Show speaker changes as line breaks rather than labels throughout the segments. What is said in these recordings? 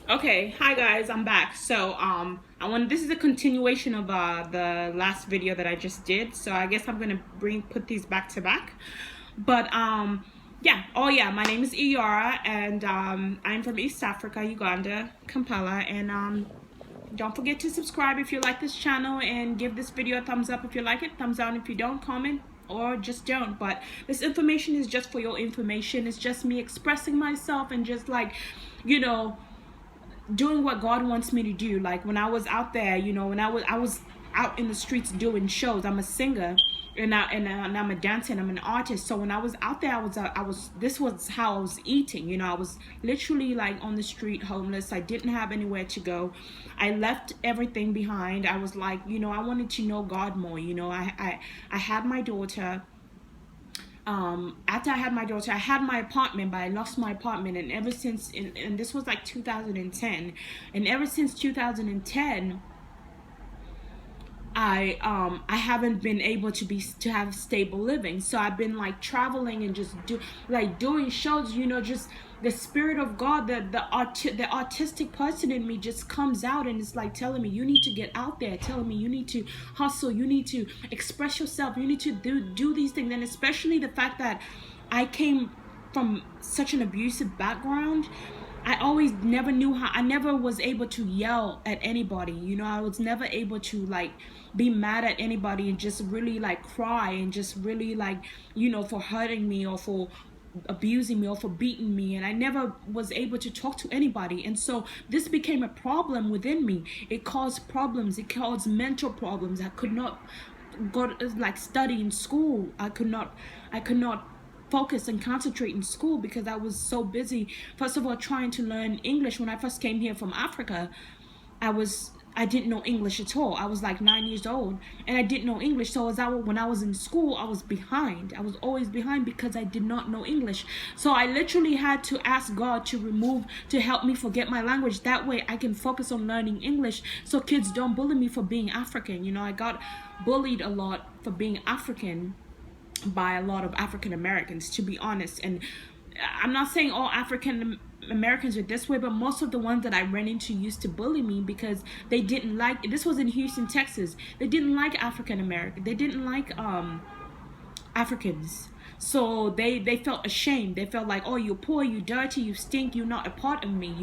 Okay, hi guys, I'm back. So this is a continuation of the last video that I just did. So I guess I'm gonna put these back to back. But yeah, oh yeah, my name is Iyara, and I'm from East Africa, Uganda, Kampala, and don't forget to subscribe if you like this channel, and give this video a thumbs up if you like it, thumbs down if you don't, comment or just don't. But this information is just for your information. It's just me expressing myself and just like, you know, doing what God wants me to do. Like when I was out there, when I was out in the streets doing shows. I'm a singer, and I'm a dancer, and I'm an artist. So when I was out there, this was how I was eating. I was literally like on the street, homeless. I didn't have anywhere to go. I left everything behind. I was like, I wanted to know God more. I had my daughter. After I had my daughter, I had my apartment, but I lost my apartment. And ever since, and this was like 2010, and ever since 2010, I haven't been able to have stable living. So I've been like traveling and just doing shows. Just the spirit of God, the artistic person in me just comes out, and it's like telling me, you need to get out there, telling me you need to hustle, you need to express yourself, you need to do these things. And especially the fact that I came from such an abusive background. I never was able to yell at anybody. I was never able to like be mad at anybody and just really like cry and just really like, for hurting me or for abusing me or for beating me. And I never was able to talk to anybody. And so this became a problem within me. It caused problems. It caused mental problems. I could not go like study in school. I could not focus and concentrate in school because I was so busy, first of all, trying to learn English. When I first came here from Africa, I didn't know English at all. I was like 9 years old and I didn't know English. So when I was in school, I was behind. I was always behind because I did not know English. So I literally had to ask God to help me forget my language. That way I can focus on learning English so kids don't bully me for being African. I got bullied a lot for being African by a lot of African Americans, to be honest. And I'm not saying all African Americans are this way, but most of the ones that I ran into used to bully me because they didn't like, this was in Houston, Texas, they didn't like African American, they didn't like Africans. So they felt ashamed. They felt like, oh, you're poor, you dirty, you stink, you're not a part of me,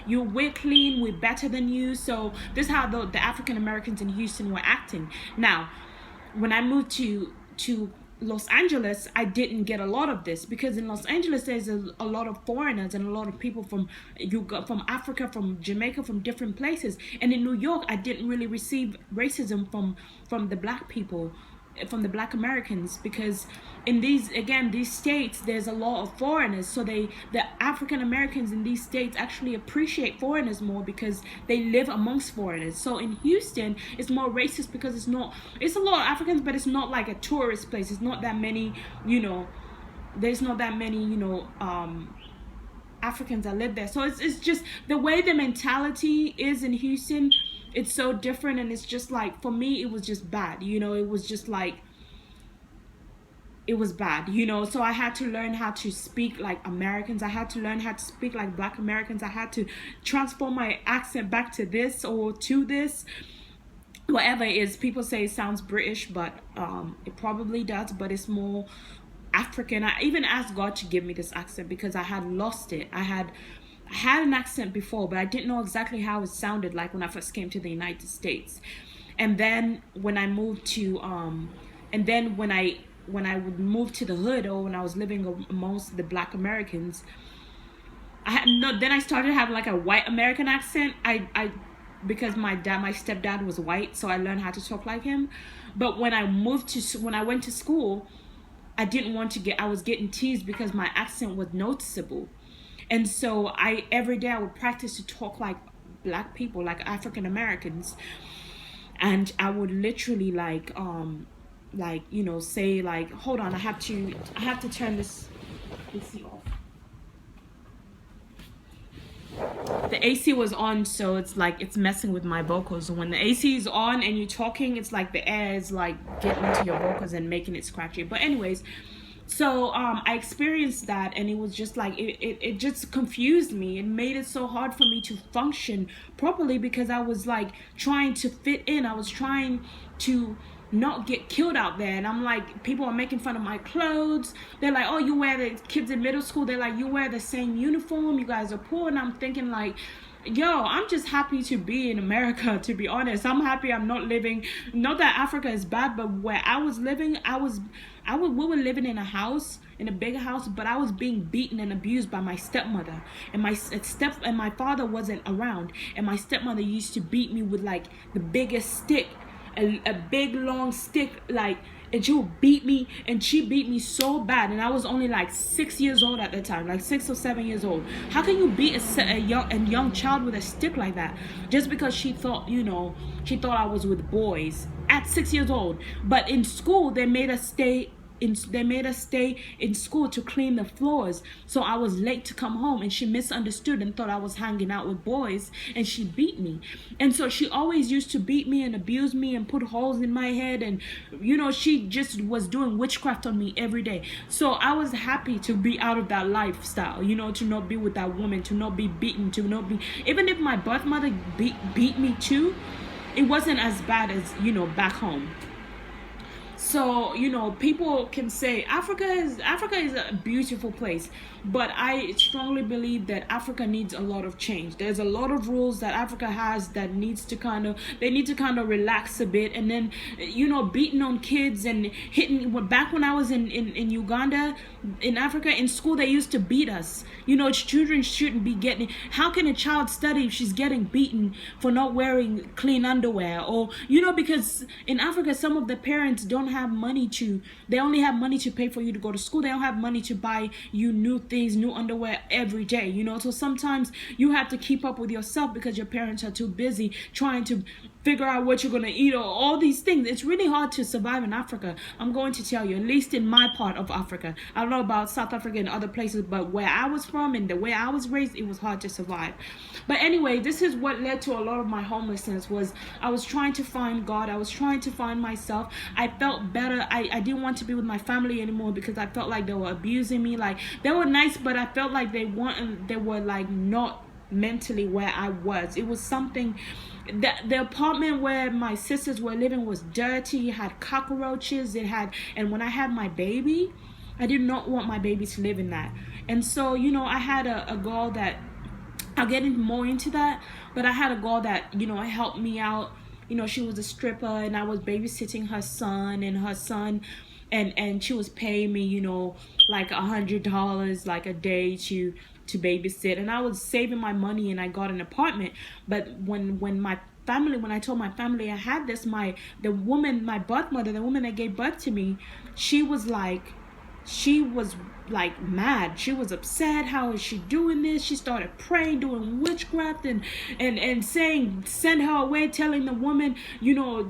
we're clean, we're better than you. So this is how the African Americans in Houston were acting. Now when I moved to Los Angeles, I didn't get a lot of this because in Los Angeles there's a lot of foreigners and a lot of people from Africa, from Jamaica, from different places. And in New York, I didn't really receive racism from the black people, from the black Americans, because in these states there's a lot of foreigners. So the African Americans in these states actually appreciate foreigners more because they live amongst foreigners. So in Houston it's more racist because it's a lot of Africans, but it's not like a tourist place. It's not that many, there's not that many, Africans that live there. So it's just the way the mentality is in Houston. It's so different, and it's just like, for me, it was just bad. It was just like, it was bad, so I had to learn how to speak like Americans. I had to learn how to speak like black Americans. I had to transform my accent back to this or to this, whatever it is. People say it sounds British, but it probably does, but it's more African. I even asked God to give me this accent because I had lost it. I had an accent before, but I didn't know exactly how it sounded like when I first came to the United States. And then when I moved to and then when I would move to the hood, or when I was living amongst the black Americans, then I started having like a white American accent. I because my stepdad was white, so I learned how to talk like him. But when I went to school, I was getting teased because my accent was noticeable. And so every day I would practice to talk like black people, like African Americans. And I would literally say like, hold on, I have to turn this AC off. The AC was on, so it's like it's messing with my vocals. When the AC is on and you're talking, it's like the air is like getting into your vocals and making it scratchy. But anyways, So I experienced that, and it was just like it just confused me. It made it so hard for me to function properly because I was like trying to fit in. I was trying to not get killed out there, and I'm like, people are making fun of my clothes. They're like, oh, you wear the kids in middle school, they're like, you wear the same uniform, you guys are poor. And I'm thinking like, yo, I'm just happy to be in America, to be honest. I'm happy I'm not living, not that Africa is bad, but where I was living, we were living in a house, in a big house, but I was being beaten and abused by my stepmother. And my father wasn't around, and my stepmother used to beat me with like the biggest stick, a big long stick, like, and she would beat me, and she beat me so bad, and I was only like 6 years old at the time, like 6 or 7 years old. How can you beat a young child with a stick like that, just because she thought, she thought I was with boys at 6 years old? But in school they made us stay in school to clean the floors, so I was late to come home, and she misunderstood and thought I was hanging out with boys, and she beat me. And so she always used to beat me and abuse me and put holes in my head, and she just was doing witchcraft on me every day. So I was happy to be out of that lifestyle, to not be with that woman, to not be beaten, to not be, even if my birth mother beat me too, it wasn't as bad as back home. So people can say Africa is a beautiful place, but I strongly believe that Africa needs a lot of change. There's a lot of rules that Africa has that they need to kind of relax a bit. And then beating on kids and hitting. Back when I was in Uganda, in Africa, in school, they used to beat us. Children shouldn't be getting. How can a child study if she's getting beaten for not wearing clean underwear? Or because in Africa, some of the parents don't have money they only have money to pay for you to go to school. They don't have money to buy you new things, new underwear every day. So sometimes you have to keep up with yourself because your parents are too busy trying to figure out what you're going to eat, or all these things. It's really hard to survive in Africa. I'm going to tell you, at least in my part of Africa. I don't know about South Africa and other places, but where I was from and the way I was raised, it was hard to survive. But anyway, this is what led to a lot of my homelessness. Was I was trying to find God. I was trying to find myself. I felt better. I didn't want to be with my family anymore because I felt like they were abusing me. Like, they were nice, but I felt like they were like not mentally where I was. It was something. The apartment where my sisters were living was dirty. It had cockroaches. And when I had my baby, I did not want my baby to live in that. And so I had a girl that, I'll get more into that, but I had a girl that helped me out. She was a stripper, and I was babysitting her son, and she was paying me like $100 like a day to babysit, and I was saving my money, and I got an apartment. But when I told my family I had this, my birth mother, the woman that gave birth to me, she was like mad. She was upset. How is she doing this? She started praying, doing witchcraft, and saying, send her away, telling the woman,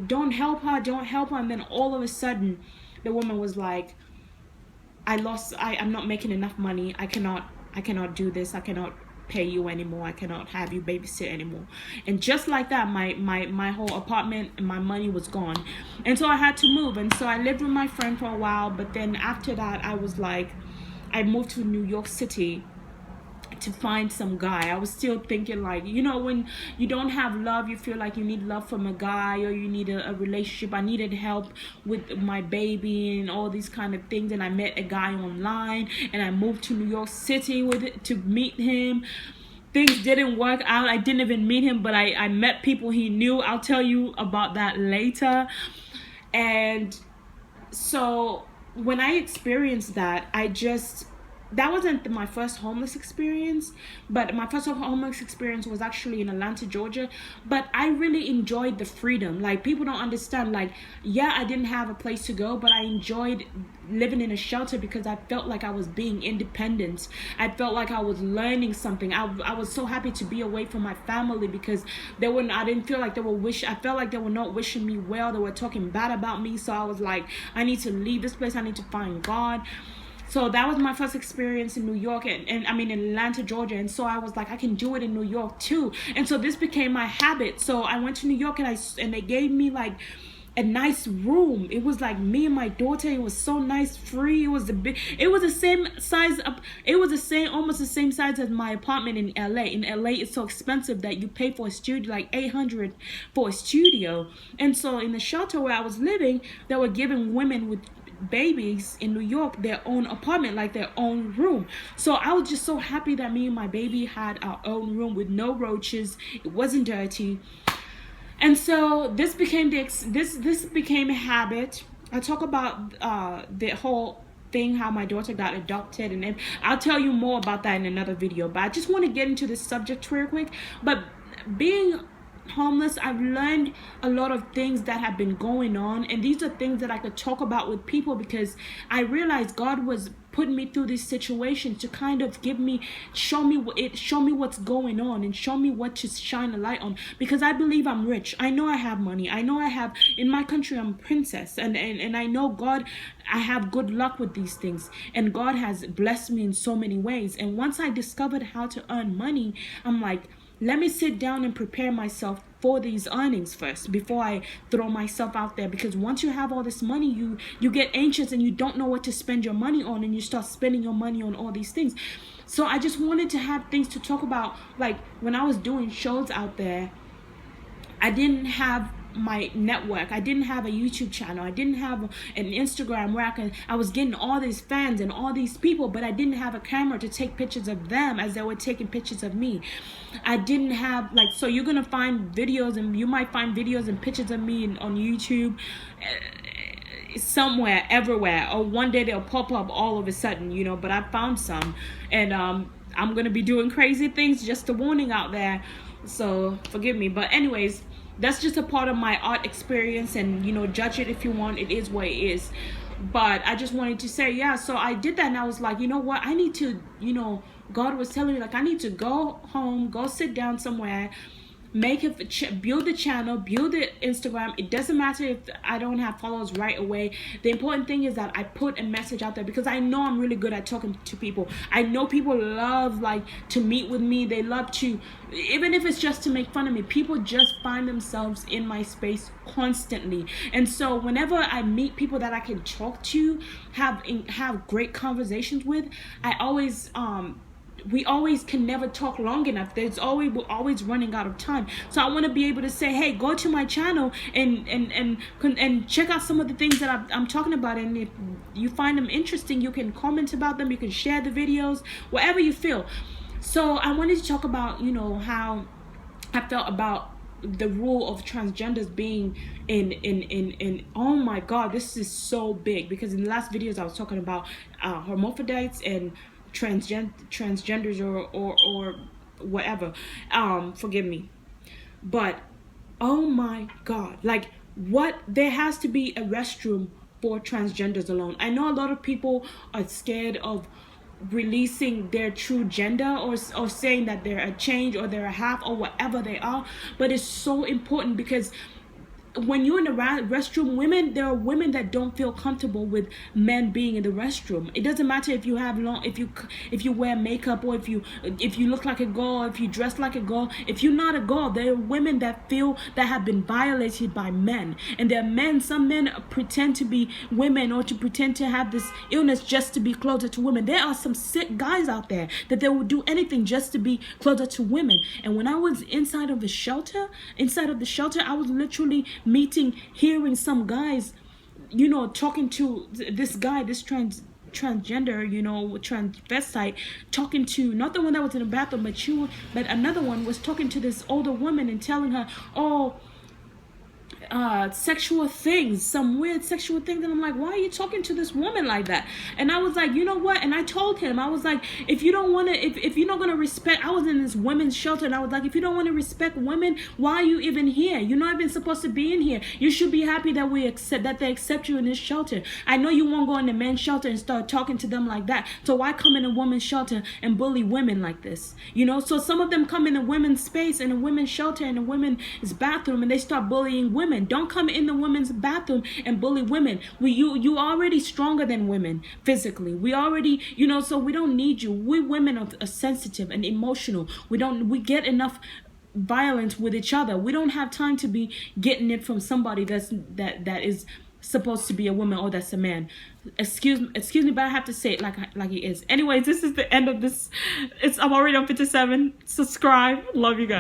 don't help her. And then all of a sudden, the woman was like, I'm not making enough money. I cannot do this. I cannot pay you anymore. I cannot have you babysit anymore. And just like that, my whole apartment and my money was gone. And so I had to move. And so I lived with my friend for a while. But then after that, I moved to New York City to find some guy. I was still thinking like, when you don't have love, you feel like you need love from a guy, or you need a relationship. I needed help with my baby and all these kind of things, and I met a guy online, and I moved to New York City to meet him. Things didn't work out. I didn't even meet him, but I met people he knew. I'll tell you about that later. And so when I experienced that, that wasn't my first homeless experience, but my first homeless experience was actually in Atlanta, Georgia. But I really enjoyed the freedom. Like, people don't understand, like, yeah, I didn't have a place to go, but I enjoyed living in a shelter because I felt like I was being independent. I felt like I was learning something. I was so happy to be away from my family because I didn't feel like I felt like they were not wishing me well. They were talking bad about me. So I was like, I need to leave this place. I need to find God. So that was my first experience in New York, and I mean in Atlanta, Georgia. And so I was like, I can do it in New York too. And so this became my habit. So I went to New York, and they gave me like a nice room. It was like me and my daughter. It was so nice, free. It was the same size up. It was the same, almost the same size as my apartment in LA. In LA, it's so expensive that you pay for a studio like $800 for a studio. And so in the shelter where I was living, they were giving women with babies in New York their own apartment, like their own room. So I was just so happy that me and my baby had our own room with no roaches. It wasn't dirty. And so this became this became a habit. I talk about the whole thing, how my daughter got adopted, and I'll tell you more about that in another video. But I just want to get into this subject real quick. But being homeless, I've learned a lot of things that have been going on, and these are things that I could talk about with people, because I realized God was putting me through this situation to kind of show me what's going on, and show me what to shine a light on, because I believe I'm rich. I know I have money. I know I have, in my country, I'm a princess, and I know God, I have good luck with these things, and God has blessed me in so many ways. And once I discovered how to earn money, I'm like, let me sit down and prepare myself for these earnings first before I throw myself out there. Because once you have all this money, you get anxious and you don't know what to spend your money on, and you start spending your money on all these things. So I just wanted to have things to talk about. Like when I was doing shows out there, I didn't have my network. I didn't have a YouTube channel. I didn't have an Instagram where I was getting all these fans and all these people, but I didn't have a camera to take pictures of them as they were taking pictures of me. I didn't have, like, so you're gonna find videos, and you might find videos and pictures of me on YouTube somewhere, everywhere, or one day they'll pop up all of a sudden, you know. But I found some, and I'm gonna be doing crazy things, just a warning out there, so forgive me. But anyways, that's just a part of my art experience, and you know, judge it if you want. It is what it is. But I just wanted to say, yeah, so I did that, and I was like, you know what, I need to, you know, God was telling me, like, I need to go home, go sit down somewhere, make it, build the channel, build the Instagram. It doesn't matter if I don't have followers right away. The important thing is that I put a message out there, because I know I'm really good at talking to people. I know people love, like, to meet with me. They love to, even if it's just to make fun of me, people just find themselves in my space constantly. And so whenever I meet people that I can talk to, have great conversations with, I always we always can never talk long enough. We're always running out of time. So I want to be able to say, hey, go to my channel and check out some of the things that I'm talking about. And if you find them interesting, you can comment about them. You can share the videos, whatever you feel. So I wanted to talk about, you know, how I felt about the rule of transgenders being in oh my God, this is so big, because in the last videos I was talking about hermaphrodites and transgenders or whatever, forgive me, but oh my God, like, what, there has to be a restroom for transgenders alone. I know a lot of people are scared of releasing their true gender, or saying that they're a change or they're a half or whatever they are, but it's so important, because when you're in the restroom, there are women that don't feel comfortable with men being in the restroom. It doesn't matter if you have if you wear makeup, or if you look like a girl, if you dress like a girl. If you're not a girl, there are women that feel that have been violated by men, and there are men. Some men pretend to be women, or to pretend to have this illness just to be closer to women. There are some sick guys out there that they will do anything just to be closer to women. And when I was inside of the shelter, I was literally hearing some guys, you know, talking to this guy, this transgender, you know, transvestite, talking to, not the one that was in the bathroom, but another one was talking to this older woman and telling her, oh, sexual things, some weird sexual things. And I'm like, why are you talking to this woman like that? And I was like, you know what? And I told him, I was like, if you don't want to, if you're not going to respect, I was in this women's shelter, and I was like, if you don't want to respect women, why are you even here? You're not even supposed to be in here. You should be happy that they accept you in this shelter. I know you won't go in the men's shelter and start talking to them like that. So why come in a women's shelter and bully women like this? You know, so some of them come in a women's space, in a women's shelter, in a women's bathroom, and they start bullying women. Don't come in the women's bathroom and bully women. You already stronger than women physically. We already, you know, so we don't need you. We women are sensitive and emotional. We get enough violence with each other. We don't have time to be getting it from somebody that is supposed to be a woman or that's a man. Excuse me, but I have to say it like it is. Anyways, this is the end of this. I'm already on 57. Subscribe. Love you guys.